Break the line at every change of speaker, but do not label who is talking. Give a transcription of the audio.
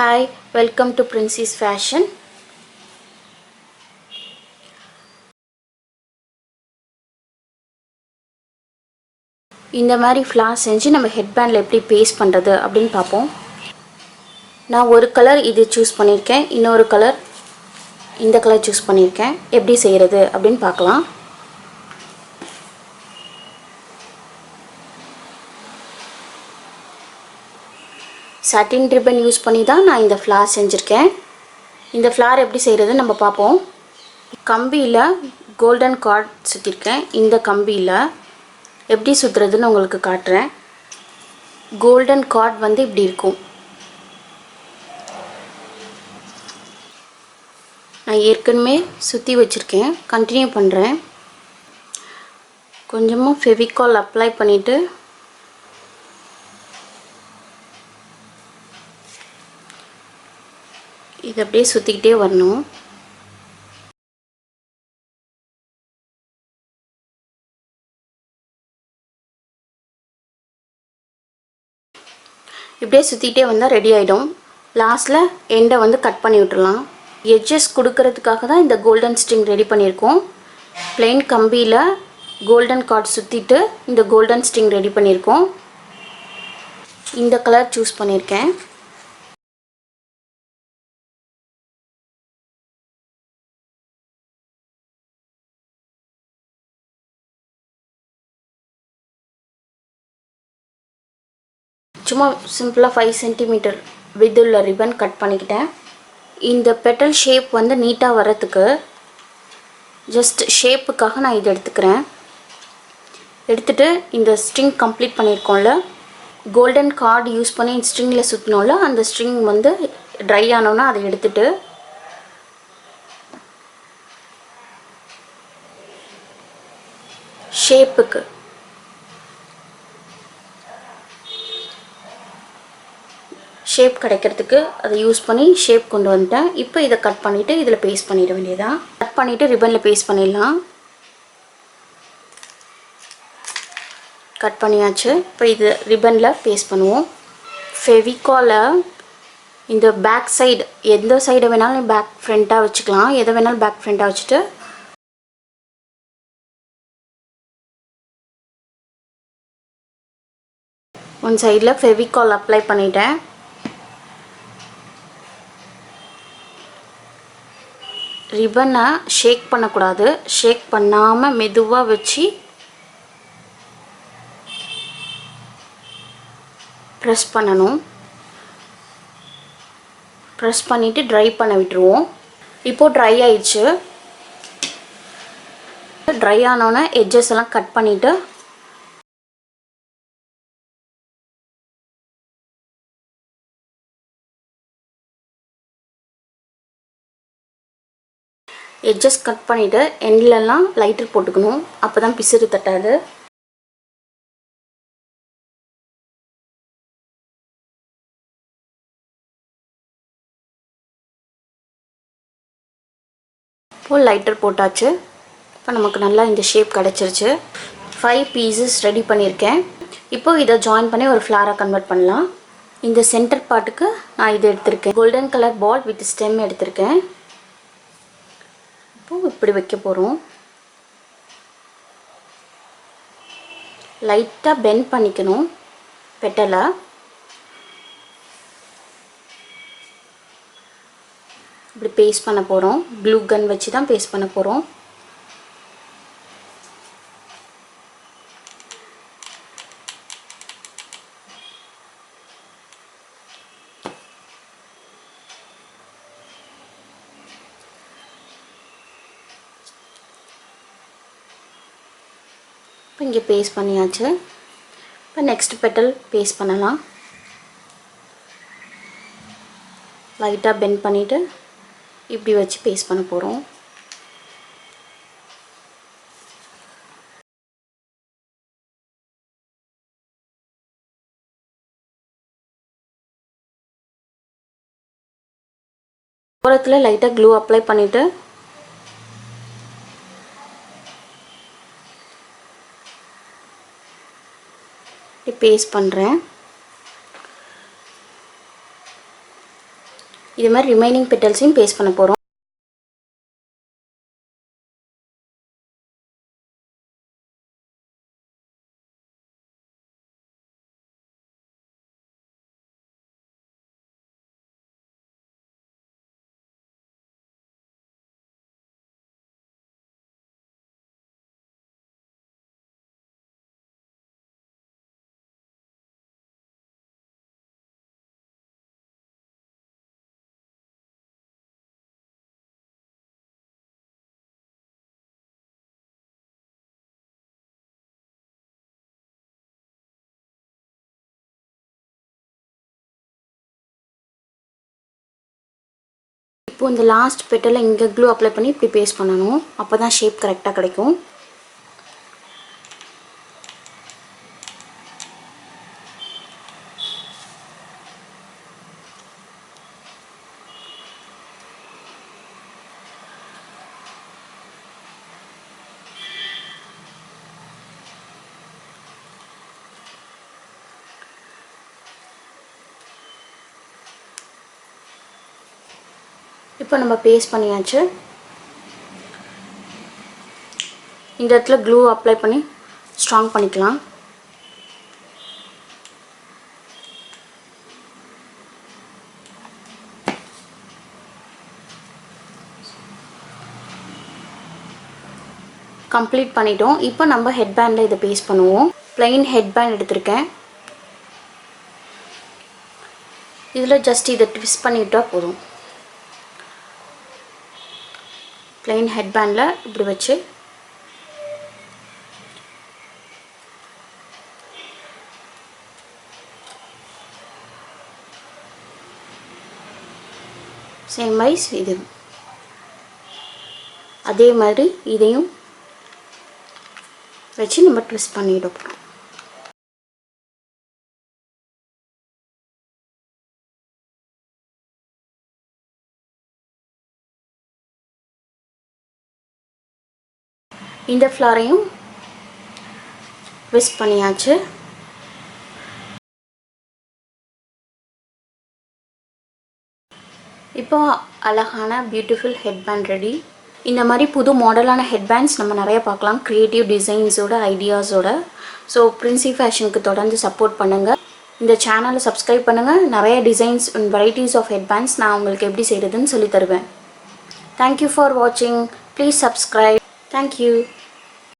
Hi, welcome to Princess Fashion. இந்த மாதிரி flower செஞ்சு நம்ம ஹெட்பேண்டில் எப்படி பேஸ்ட் பண்ணுறது அப்படின்னு பார்ப்போம். நான் ஒரு கலர் இது சூஸ் பண்ணியிருக்கேன், இன்னொரு கலர் இந்த கலர் சூஸ் பண்ணியிருக்கேன். எப்படி செய்கிறது அப்படின்னு பார்க்கலாம். satin ribbon யூஸ் பண்ணி தான் நான் இந்த ஃப்ளார் செஞ்சுருக்கேன். இந்த ஃப்ளார் எப்படி செய்கிறது நம்ம பார்ப்போம். கம்பியில் கோல்டன் கார்ட் சுற்றிருக்கேன். இந்த கம்பியில் எப்படி சுற்றுறதுன்னு உங்களுக்கு காட்டுறேன். கோல்டன் கார்ட் வந்து இப்படி இருக்கும். நான் ஏற்கனவே சுற்றி வச்சுருக்கேன், கண்டினியூ பண்ணுறேன். கொஞ்சமாக ஃபெவிகால் அப்ளை பண்ணிவிட்டு இதை அப்படியே சுற்றிக்கிட்டே வரணும். இப்படியே சுற்றிக்கிட்டே வந்தால் ரெடி ஆகிடும். லாஸ்ட்டில் எண்டை வந்து கட் பண்ணி விட்டுடலாம். எட்ஜஸ் கொடுக்கறதுக்காக தான் இந்த கோல்டன் ஸ்ட்ரிங் ரெடி பண்ணியிருக்கோம். பிளெயின் கம்பியில் கோல்டன் கார்ட் சுற்றிட்டு இந்த கோல்டன் ஸ்ட்ரிங் ரெடி பண்ணியிருக்கோம். இந்த கலர் சூஸ் பண்ணியிருக்கேன். சும்மா சிம்பிளாக 5 சென்டிமீட்டர் வித்துள்ள ரிப்பன் கட் பண்ணிக்கிட்டேன். இந்த பெட்டல் ஷேப் வந்து நீட்டாக வரத்துக்கு ஜஸ்ட் ஷேப்புக்காக நான் இதை எடுத்துக்கிறேன். எடுத்துகிட்டு இந்த ஸ்ட்ரிங் கம்ப்ளீட் பண்ணியிருக்கோம்ல, கோல்டன் கார்டு யூஸ் பண்ணி ஸ்ட்ரிங்கில் சுற்றினோம்ல, அந்த ஸ்ட்ரிங் வந்து ட்ரை ஆனோன்னா அதை எடுத்துகிட்டு ஷேப்புக்கு ஷேப் கிடைக்கிறதுக்கு அதை யூஸ் பண்ணி ஷேப் கொண்டு வந்துட்டேன். இப்போ இதை கட் பண்ணிவிட்டு இதில் பேஸ்ட் பண்ணிட வேண்டியதான். கட் பண்ணிவிட்டு ரிப்பனில் பேஸ்ட் பண்ணிடலாம். கட் பண்ணியாச்சு. இப்போ இது ரிப்பனில் பேஸ்ட் பண்ணுவோம். ஃபெவிகாலை இந்த பேக் சைடு, எந்த சைடை வேணாலும் பேக் ஃப்ரண்ட்டாக வச்சுக்கலாம். எதை வேணாலும் பேக் ஃப்ரண்ட்டாக வச்சுட்டு ஒன் சைடில் ஃபெவிகால் அப்ளை பண்ணிட்டேன். ரிப்பனை ஷேக் பண்ணக்கூடாது. ஷேக் பண்ணாமல் மெதுவாக வச்சு ப்ரெஸ் பண்ணணும். ப்ரெஸ் பண்ணிவிட்டு ட்ரை பண்ண விட்டுருவோம். இப்போது ட்ரை ஆயிடுச்சு. ட்ரை ஆனோன்னே எட்ஜஸ் எல்லாம் கட் பண்ணிவிட்டு எட்ஜஸ் கட் பண்ணிவிட்டு எண்ட்லலாம் லைட்டர் போட்டுக்கணும். அப்போ தான் பிசுறு தட்டாது. இப்போது லைட்டர் போட்டாச்சு. இப்போ நமக்கு நல்லா இந்த ஷேப் கிடச்சிருச்சு. 5 பீசஸ் ரெடி பண்ணியிருக்கேன். இப்போது இதை ஜாயின் பண்ணி ஒரு ஃப்ளாராக கன்வெர்ட் பண்ணலாம். இந்த சென்டர் பார்ட்டுக்கு நான் இது எடுத்திருக்கேன். Golden colour ball with stem எடுத்திருக்கேன். இப்போது இப்படி வைக்க போகிறோம். லைட்டாக பெண்ட் பண்ணிக்கணும் பெட்டலை. இப்படி பேஸ்ட் பண்ண போகிறோம். க்ளூ கன் வச்சு தான் பேஸ்ட் பண்ண போகிறோம். இப்போ இங்கே பேஸ்ட் பண்ணியாச்சு. இப்போ நெக்ஸ்ட் பெட்டல் பேஸ்ட் பண்ணலாம். லைட்டாக பெண்ட் பண்ணிவிட்டு இப்படி வச்சு பேஸ்ட் பண்ண போகிறோம். ஓரத்தில் லைட்டாக க்ளூ அப்ளை பண்ணிவிட்டு பேஸ்ட் பண்ணுறேன். இது மாதிரி ரிமைனிங் பெட்டல்ஸையும் பேஸ்ட் பண்ண போகிறோம். இப்போ இந்த லாஸ்ட் பெட்டலை இங்கே க்ளூ அப்ளை பண்ணி இப்படி பேஸ்ட் பண்ணணும். அப்போ தான் ஷேப் கரெக்டாக கிடைக்கும். இப்போ நம்ம பேஸ்ட் பண்ணியாச்சு. இந்த இடத்துல க்ளூ அப்ளை பண்ணி ஸ்ட்ராங் பண்ணிக்கலாம். கம்ப்ளீட் பண்ணிட்டோம். இப்போ நம்ம ஹெட்பேண்டில் இதை பேஸ்ட் பண்ணுவோம். ப்ளைன் ஹெட்பேண்ட் எடுத்திருக்கேன். இதில் ஜஸ்ட் இதை ட்விஸ்ட் பண்ணிவிட்டால் போதும். ப்ளைன் ஹெட்பேண்டில் இப்படி வச்சு சேம் வைஸ் இது அதே மாதிரி இதையும் வச்சு நம்ம ட்விஸ்ட் பண்ணிட போகிறோம். இந்த ஃப்ளாரையும் ட்விஸ்ட் பண்ணியாச்சு. இப்போ அழகான பியூட்டிஃபுல் ஹெட்பேண்ட் ரெடி. இந்த மாதிரி புது மாடலான ஹெட்பேண்ட்ஸ் நம்ம நிறைய பார்க்கலாம், க்ரியேட்டிவ் டிசைன்ஸோட ஐடியாஸோட. ஸோ பிரின்சி ஃபேஷனுக்கு தொடர்ந்து சப்போர்ட் பண்ணுங்கள். இந்த சேனலை சப்ஸ்கிரைப் பண்ணுங்கள். நிறைய டிசைன்ஸ் அண்ட் வெரைட்டிஸ் ஆஃப் ஹெட்பேண்ட்ஸ் நான் உங்களுக்கு எப்படி செய்கிறதுன்னு சொல்லி தருவேன். தேங்க்யூ ஃபார் வாட்சிங். Please subscribe. தேங்க்யூ.